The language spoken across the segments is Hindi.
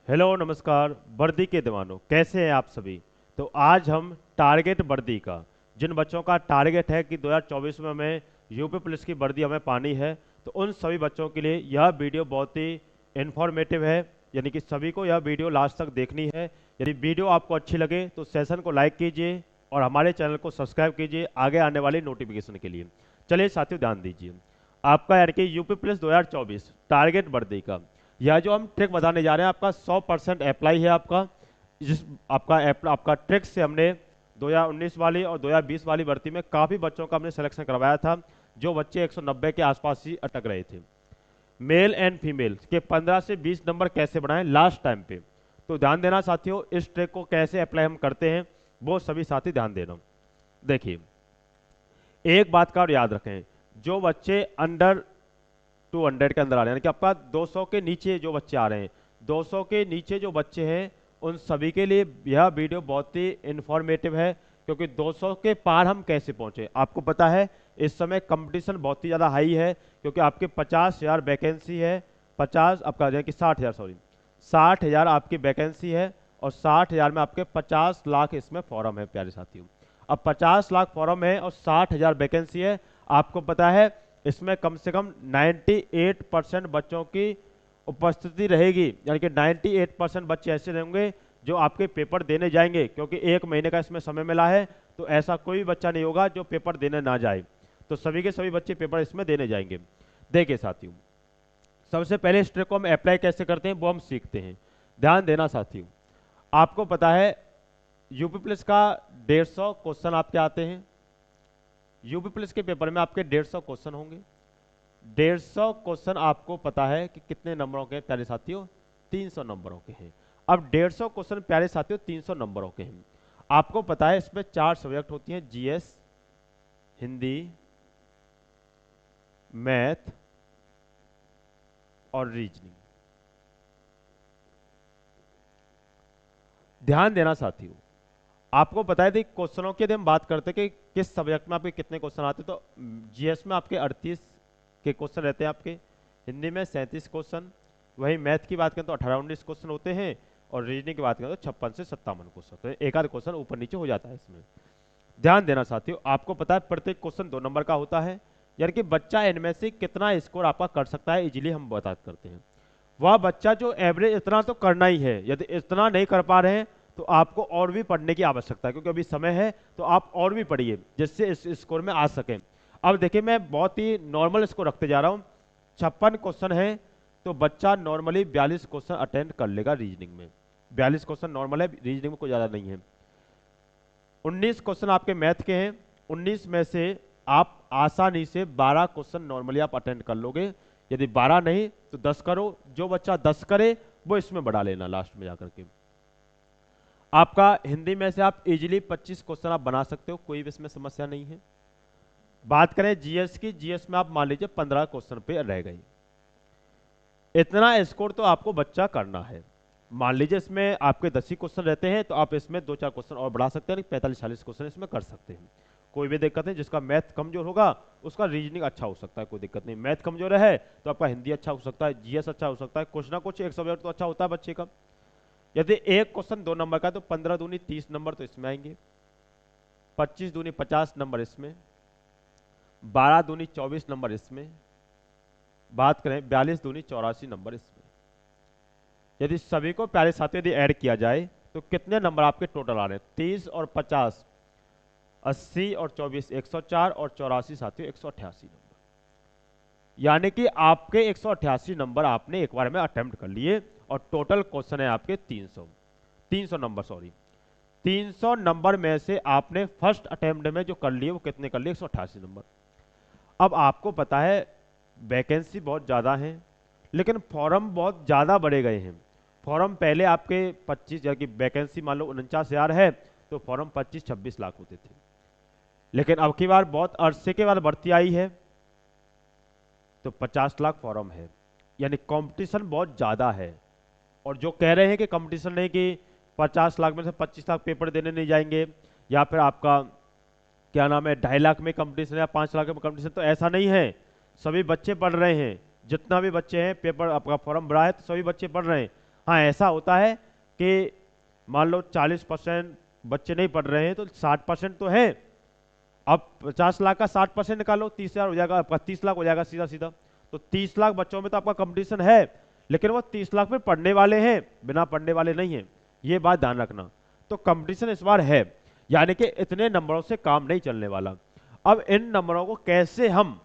हेलो नमस्कार वर्दी के दीवानों, कैसे हैं आप सभी। तो आज हम टारगेट वर्दी का, जिन बच्चों का टारगेट है कि 2024 में हमें यूपी पुलिस की वर्दी हमें पानी है, तो उन सभी बच्चों के लिए यह वीडियो बहुत ही इंफॉर्मेटिव है। यानी कि सभी को यह वीडियो लास्ट तक देखनी है। यदि वीडियो आपको अच्छी लगे तो सेशन को लाइक कीजिए और हमारे चैनल को सब्सक्राइब कीजिए आगे आने वाली नोटिफिकेशन के लिए। चलिए साथियों, ध्यान दीजिए। आपका यानी कि यूपी पुलिस 2024 टारगेट वर्दी का यह जो हम ट्रिक बताने जा रहे हैं, आपका 100% अप्लाई है। आपका जिस आपका ट्रिक से हमने 2019 वाली और 2020 वाली भर्ती में काफ़ी बच्चों का हमने सिलेक्शन करवाया था, जो बच्चे 190 के आसपास ही अटक रहे थे। मेल एंड फीमेल के 15 से 20 नंबर कैसे बनाएं लास्ट टाइम पे, तो ध्यान देना साथियों। इस ट्रिक को कैसे अप्लाई हम करते हैं वो सभी साथी ध्यान देना। देखिए, एक बात का और याद रखें, जो बच्चे अंडर 200 के अंदर आ रहे हैं, यानी कि आपका 200 के नीचे जो बच्चे आ रहे हैं, 200 के नीचे जो बच्चे हैं, उन सभी के लिए यह वीडियो बहुत ही इंफॉर्मेटिव है। क्योंकि 200 के पार हम कैसे पहुंचे, आपको पता है इस समय कंपटीशन बहुत ही ज़्यादा हाई है। क्योंकि आपके 50,000 वैकेंसी है, 50 आपका यानी कि 60,000, सॉरी 60,000 आपकी वैकेंसी है, और 60,000 में आपके 50 लाख इसमें फॉर्म है प्यारे साथियों। अब 50 लाख फॉर्म है और 60,000 वैकेंसी है, आपको पता है इसमें कम से कम 98% बच्चों की उपस्थिति रहेगी। यानी कि 98% बच्चे ऐसे रहेंगे जो आपके पेपर देने जाएंगे। क्योंकि एक महीने का इसमें समय मिला है, तो ऐसा कोई बच्चा नहीं होगा जो पेपर देने ना जाए। तो सभी के सभी बच्चे पेपर इसमें देने जाएंगे। देखिए साथियों, सबसे पहले इस ट्रिक को हम अप्लाई कैसे करते हैं वो हम सीखते हैं। ध्यान देना साथियों, आपको पता है यूपी पुलिस का 150 क्वेश्चन आपके आते हैं। यूपी पुलिस के पेपर में आपके 150 क्वेश्चन होंगे। 150 क्वेश्चन आपको पता है कि कितने नंबरों के हैं प्यारे साथियों, 300 नंबरों के हैं। अब 150 क्वेश्चन प्यारे साथियों 300 नंबरों के हैं। आपको पता है इसमें 4 सब्जेक्ट होती हैं, जीएस, हिंदी, मैथ और रीजनिंग। ध्यान देना साथियों, आपको पता है थी क्वेश्चनों की यदि हम बात करते हैं कि किस सब्जेक्ट में आपके कितने क्वेश्चन आते हैं, तो जीएस में आपके 38 के क्वेश्चन रहते हैं आपके, हिंदी में 37 क्वेश्चन, वही मैथ की बात करें तो 18-19 क्वेश्चन होते हैं, और रीजनिंग की बात करें तो 56 से 57 क्वेश्चन होते हैं। एक आध क्वेश्चन ऊपर नीचे हो जाता है इसमें। ध्यान देना साथियों, आपको पता है प्रत्येक क्वेश्चन 2 नंबर का होता है। यानी कि बच्चा इनमें से कितना स्कोर आपका कर सकता है, इजीली हम बता करते हैं। वह बच्चा जो एवरेज इतना तो करना ही है, यदि इतना नहीं कर पा रहे हैं तो आपको और भी पढ़ने की आवश्यकता है। क्योंकि अभी समय है तो आप और भी पढ़िए जिससे इस स्कोर में आ सकें। अब देखिए, मैं बहुत ही नॉर्मल इसको रखते जा रहा हूँ। 56 क्वेश्चन है, तो बच्चा नॉर्मली 42 क्वेश्चन अटेंड कर लेगा रीजनिंग में। 42 क्वेश्चन नॉर्मल है, रीजनिंग में कोई ज़्यादा नहीं है। 19 क्वेश्चन आपके मैथ के हैं, 19 में से आप आसानी से 12 क्वेश्चन नॉर्मली आप अटेंड कर लोगे। यदि 12 नहीं तो 10 करो, जो बच्चा 10 करे वो इसमें बढ़ा लेना लास्ट में जाकर के। आपका हिंदी में से आप इजीली 25 क्वेश्चन आप बना सकते हो, कोई भी इसमें समस्या नहीं है। बात करें जीएस की, जीएस में आप मान लीजिए 15 क्वेश्चन पे रह गई। इतना स्कोर तो आपको बच्चा करना है। मान लीजिए इसमें आपके 10 ही क्वेश्चन रहते हैं, तो आप इसमें 2-4 क्वेश्चन और बढ़ा सकते हैं, 45-40 क्वेश्चन इसमें कर सकते हैं। कोई भी दिक्कत नहीं। जिसका मैथ कमजोर होगा उसका रीजनिंग अच्छा हो सकता है, कोई दिक्कत नहीं। मैथ कमजोर है तो आपका हिंदी अच्छा हो सकता है, जीएस अच्छा हो सकता है, कुछ ना कुछ एक सब्जेक्ट तो अच्छा होता है बच्चे का। यदि एक क्वेश्चन 2 नंबर का तो 15 दूनी 30 नंबर तो इसमें आएंगे, 25 दूनी 50 नंबर इसमें, 12 दूनी 24 नंबर इसमें, बात करें 42 दूनी 84 नंबर इसमें। यदि सभी को प्यारे साथियों यदि ऐड किया जाए तो कितने नंबर आपके टोटल आ रहे हैं, 30 और 50, 80 और 24 104, और 84 साथियों 188 नंबर। यानी कि आपके 188 नंबर आपने एक बार में अटेम्प्ट कर लिए, और टोटल क्वेश्चन है आपके 300 नंबर, सॉरी 300 नंबर में से आपने फर्स्ट अटेम्प्ट में जो कर लिए वो कितने कर लिए, 188 नंबर। अब आपको पता है वैकेंसी बहुत ज़्यादा है, लेकिन फॉर्म बहुत ज़्यादा बढ़े गए हैं। फॉर्म पहले आपके 25, यानी कि वैकेंसी मान लो 49,000 है, तो फॉर्म 25-26 लाख होते थे। लेकिन अब की बार बहुत अरसे के बाद भर्ती आई है, तो 50 लाख फॉर्म है। यानी कंपटीशन बहुत ज़्यादा है। और जो कह रहे हैं कि कंपटीशन नहीं, कि 50 लाख में से 25 लाख पेपर देने नहीं जाएंगे, या फिर आपका क्या नाम है 2.5 लाख में कंपटीशन या 5 लाख में कंपटीशन, तो ऐसा नहीं है। सभी बच्चे पढ़ रहे हैं, जितना भी बच्चे हैं पेपर आपका फॉर्म भरा है तो सभी बच्चे पढ़ रहे हैं। हाँ, ऐसा होता है कि मान लो 40% बच्चे नहीं पढ़ रहे हैं तो 60% तो है। अब 50 लाख का 60% निकालो, 30,000 हो जाएगा आपका, 30 लाख हो जाएगा सीधा सीधा। तो 30 लाख बच्चों में तो आपका कंपटीशन है, लेकिन वो 30 लाख में पढ़ने वाले हैं, बिना पढ़ने वाले नहीं हैं, ये बात ध्यान रखना। तो कंपटीशन इस बार है, यानी कि इतने नंबरों से काम नहीं चलने वाला। अब इन नंबरों को कैसे हम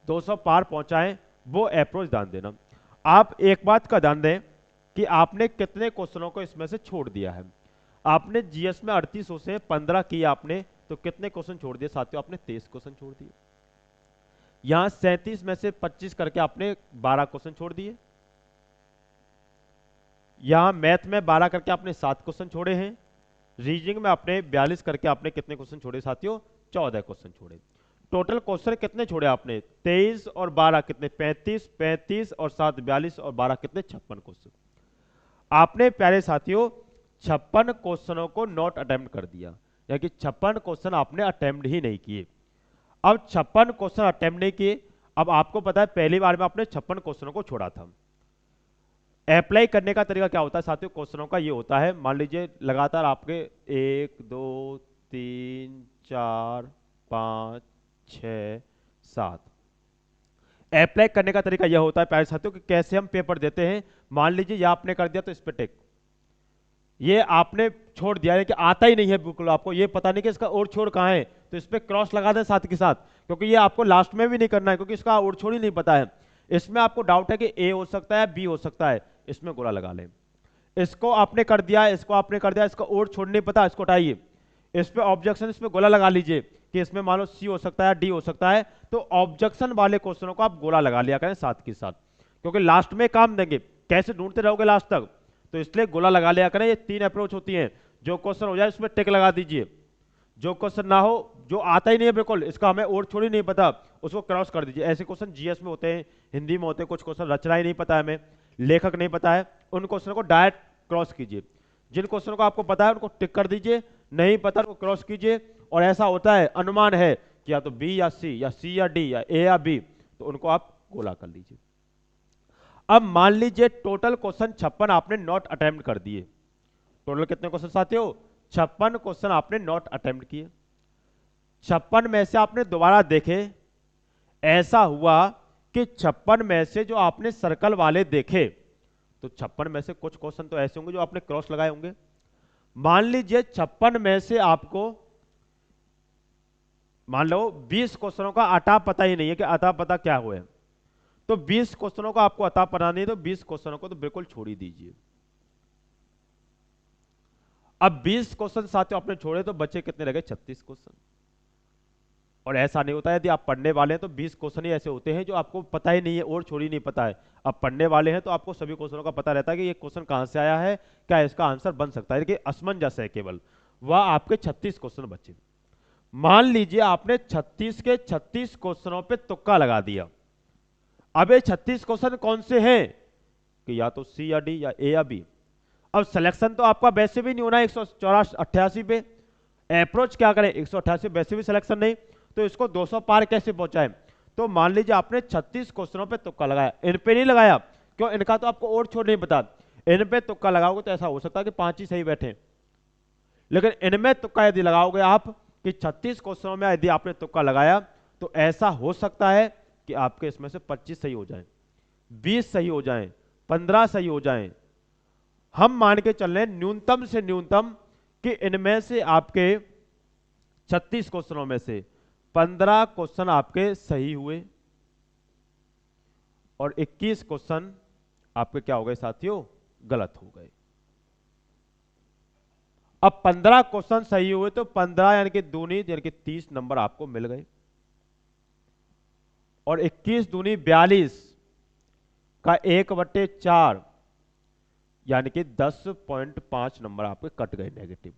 200 पार पहुंचाएं, वो अप्रोच ध्यान देना। आप एक बात का ध्यान दें कि आपने कितने क्वेश्चनों को इसमें से छोड़ दिया है। आपने जीएस में 3800 से 15 किए आपने, तो कितने क्वेश्चन छोड़ दिए साथियों? आपने 23 क्वेश्चन छोड़ दिए। यहां 37 में से 25 करके आपने 12 क्वेश्चन छोड़ दिए। यहां मैथ में 12 करके आपने 7 क्वेश्चन छोड़े हैं। रीजनिंग में आपने 42 करके आपने कितने क्वेश्चन छोड़े साथियों? 14 क्वेश्चन छोड़े। टोटल क्वेश्चन कितने छोड़े आपने? 23 और 12 कितने? 35, 35 और 7 42 और 12 कितने? 56 क्वेश्चन। आपने प्यारे साथियों 56 क्वेश्चनों को नॉट अटेम्प्ट कर दिया, यानी कि 56 क्वेश्चन आपने अटेम्प्ट ही नहीं किए। अब 56 क्वेश्चन अटेम्प्ट नहीं किए, अब आपको पता है पहली बार में आपने 56 क्वेश्चनों को छोड़ा था। अप्लाई करने का तरीका क्या होता है साथियों? क्वेश्चनों का ये होता है, मान लीजिए लगातार आपके 1 2 3 4 5 6 7। अप्लाई करने का तरीका यह होता है प्यारे साथियों कि कैसे हम पेपर देते हैं। मान लीजिए ये आपने कर दिया तो इस पे टिक, ये आपने छोड़ दिया है कि आता ही नहीं है बिल्कुल, आपको ये पता नहीं कि इसका और छोड़ कहाँ है, तो इस पे क्रॉस लगा दें साथ के साथ, क्योंकि ये आपको लास्ट में भी नहीं करना है, क्योंकि इसका और छोड़ ही नहीं पता है। इसमें आपको डाउट है कि ए हो सकता है, बी हो सकता है, इसमें गोला लगा लें। इसको आपने कर दिया, इसको आपने कर दिया, इसका और छोड़ नहीं पता, इसको हटाइए। इस पे ऑब्जेक्शन, इस पे गोला लगा लीजिए कि इसमें मान लो सी हो सकता है, डी हो सकता है। तो ऑब्जेक्शन वाले क्वेश्चनों को आप गोला लगा लिया करें साथ के साथ, क्योंकि लास्ट में काम देंगे, कैसे ढूंढते रहोगे लास्ट तक, तो इसलिए गोला लगा लिया करें। ये 3 अप्रोच होती हैं। जो क्वेश्चन हो जाए उसमें टिक लगा दीजिए, जो क्वेश्चन ना हो, जो आता ही नहीं है बिल्कुल, इसका हमें और छोड़ ही नहीं पता, उसको क्रॉस कर दीजिए। ऐसे क्वेश्चन जीएस में होते हैं, हिंदी में होते हैं, कुछ क्वेश्चन रचना ही नहीं पता है हमें, लेखक नहीं पता है, उन क्वेश्चन को डायरेक्ट क्रॉस कीजिए। जिन क्वेश्चन को आपको पता है उनको टिक कर दीजिए, नहीं पता तो क्रॉस कीजिए। और ऐसा होता है, अनुमान है कि या तो बी या सी या डी या ए या बी, तो उनको आप गोला कर लीजिए। अब मान लीजिए टोटल क्वेश्चन 56 आपने नॉट अटेम्प्ट कर दिए। टोटल कितने क्वेश्चन साथियों? 56 क्वेश्चन आपने नॉट अटेम्प्ट किए। 56 में से आपने दोबारा देखे, ऐसा हुआ कि 56 में से जो आपने सर्कल वाले देखे, तो 56 में से कुछ क्वेश्चन तो ऐसे होंगे जो आपने क्रॉस लगाए होंगे। मान लीजिए 56 में से आपको मान लो 20 क्वेश्चनों का अता पता ही नहीं है कि अता पता क्या हुआ है, तो 20 क्वेश्चनों का आपको अता पता नहीं है, तो 20 क्वेश्चनों को तो बिल्कुल छोड़ ही दीजिए। अब 20 क्वेश्चन साथियों आपने छोड़े तो बचे कितने रह गए? 36 क्वेश्चन। और ऐसा नहीं होता है, यदि आप पढ़ने वाले हैं तो 20 क्वेश्चन ही ऐसे होते हैं जो आपको पता ही नहीं है और छोड़ ही नहीं पता है। अब पढ़ने वाले हैं तो आपको सभी क्वेश्चनों का पता रहता है कि ये क्वेश्चन कहां से आया है, क्या इसका आंसर बन सकता है, कि असमंजस है केवल। वह आपके 36 क्वेश्चन बचे। मान लीजिए आपने 36 के 36 क्वेश्चनों पे तुक्का लगा दिया। अब ये 36 क्वेश्चन कौन से हैं? कि या तो सी या डी या ए या बी। अब सिलेक्शन तो आपका वैसे भी नहीं होना है 188 पे। अप्रोच क्या करें? 188 वैसे भी सिलेक्शन नहीं, तो इसको 200 पार कैसे पहुंचाएं? तो मान लीजिए आपने 36 क्वेश्चनों पे तुक्का लगाया, इन पे नहीं लगाया, क्यों? इनका तो आपको और छोड़ नहीं पता। इन पे तुक्का लगाओगे तो ऐसा हो सकता है कि 5 ही सही बैठे, लेकिन इनमें तुक्का यदि लगाओगे आप कि 36 क्वेश्चनों में यदि आपने तुक्का लगाया, तो ऐसा हो सकता है कि आपके इसमें से 25 सही हो जाएं, 20 सही हो जाएं, 15 सही हो जाएं। हम मान के चल रहे हैं न्यूनतम से न्यूनतम कि इनमें से आपके 36 क्वेश्चनों में से 15 क्वेश्चन आपके सही हुए और 21 क्वेश्चन आपके क्या हो गए साथियों? गलत हो गए। अब 15 क्वेश्चन सही हुए तो 15 यानी कि दूनी यानी कि 30 नंबर आपको मिल गए, और 21 दूनी 42 का 1/4 यानी कि 10.5 नंबर आपके कट गए नेगेटिव।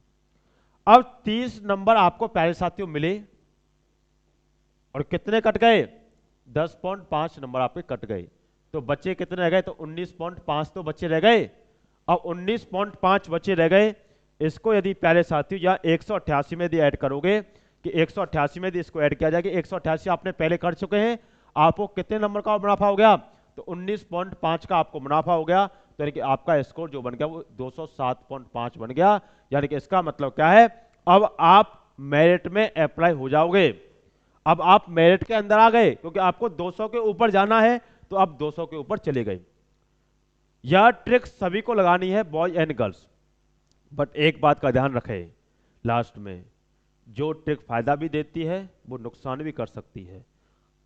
अब 30 नंबर आपको प्यारे साथियों मिले और कितने कट गए? 10.5 नंबर आपके कट गए, तो बच्चे कितने रह गए? तो 19.5 तो बच्चे रह गए। अब 19.5 बच्चे रह गए, इसको यदि प्यारे साथियों या 188 में यदि ऐड करोगे कि 188 में यदि इसको ऐड किया जाए कि 188 आपने पहले कर चुके हैं, आपको कितने नंबर का मुनाफा हो गया? तो 19.5 का आपको मुनाफा हो गया। तो यानी कि आपका स्कोर जो बन गया वो 207.5 बन गया। यानी कि इसका मतलब क्या है, अब आप मेरिट में अप्लाई हो जाओगे। अब आप मेरिट के अंदर आ गए, क्योंकि आपको 200 के ऊपर जाना है, तो आप 200 के ऊपर चले गए। यह ट्रिक सभी को लगानी है, बॉयज एंड गर्ल्स। बट एक बात का ध्यान रखें, लास्ट में जो ट्रिक फायदा भी देती है वो नुकसान भी कर सकती है।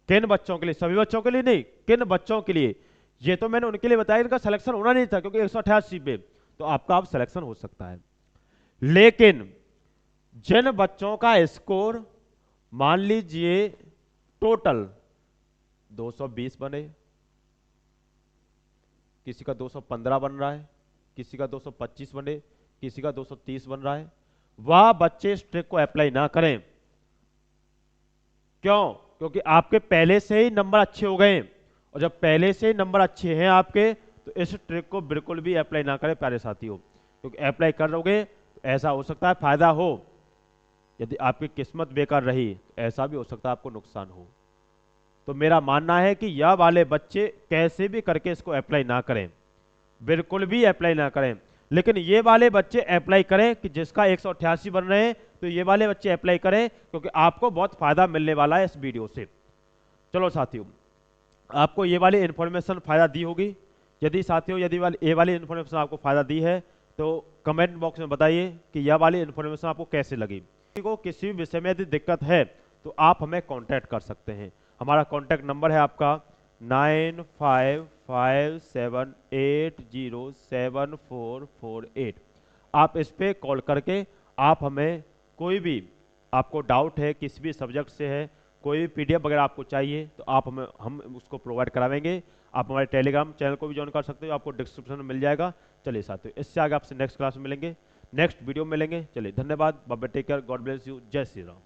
किन बच्चों के लिए? सभी बच्चों के लिए नहीं, किन बच्चों के लिए? ये तो मैंने उनके लिए बताया इनका सिलेक्शन होना नहीं था, क्योंकि 188 पे तो आपका अब सिलेक्शन हो सकता है। लेकिन जिन बच्चों का स्कोर मान लीजिए टोटल 220 बने, किसी का 215 बन रहा है, किसी का 225 बने, किसी का 230 बन रहा है, वह बच्चे इस ट्रिक को अप्लाई ना करें। क्यों? क्योंकि आपके पहले से ही नंबर अच्छे हो गए, और जब पहले से ही नंबर अच्छे हैं आपके, तो इस ट्रिक को बिल्कुल भी अप्लाई ना करें प्यारे साथियों। क्योंकि अप्लाई कर लोगे तो ऐसा हो सकता है फायदा हो, यदि आपकी किस्मत बेकार रही तो ऐसा भी हो सकता है आपको नुकसान हो। तो मेरा मानना है कि यह वाले बच्चे कैसे भी करके इसको अप्लाई ना करें, बिल्कुल भी अप्लाई ना करें। लेकिन ये वाले बच्चे अप्लाई करें कि जिसका 188 बन रहे हैं, तो ये वाले बच्चे अप्लाई करें, क्योंकि आपको बहुत फायदा मिलने वाला है इस वीडियो से। चलो साथियों, आपको ये वाली इंफॉर्मेशन फायदा दी होगी। यदि साथियों यदि ये वाली इंफॉर्मेशन आपको फायदा दी है, तो कमेंट बॉक्स में बताइए कि यह वाली इंफॉर्मेशन आपको कैसे लगी। किसी को किसी भी विषय में यदि दिक्कत है तो आप हमें कांटेक्ट कर सकते हैं। हमारा कांटेक्ट नंबर है आपका 9555807448। आप इस पे कॉल करके आप हमें कोई भी आपको डाउट है किसी भी सब्जेक्ट से है, कोई भी पीडीएफ वगैरह आपको चाहिए, तो आप हम उसको प्रोवाइड करावेंगे। आप हमारे टेलीग्राम चैनल को भी ज्वाइन कर सकते हो, आपको डिस्क्रिप्शन में मिल जाएगा। चलिए साथियों, इससे आगे आपसे नेक्स्ट क्लास में मिलेंगे, नेक्स्ट वीडियो में मिलेंगे। चलिए धन्यवाद, bye bye, take care, God bless you, जय श्री राम।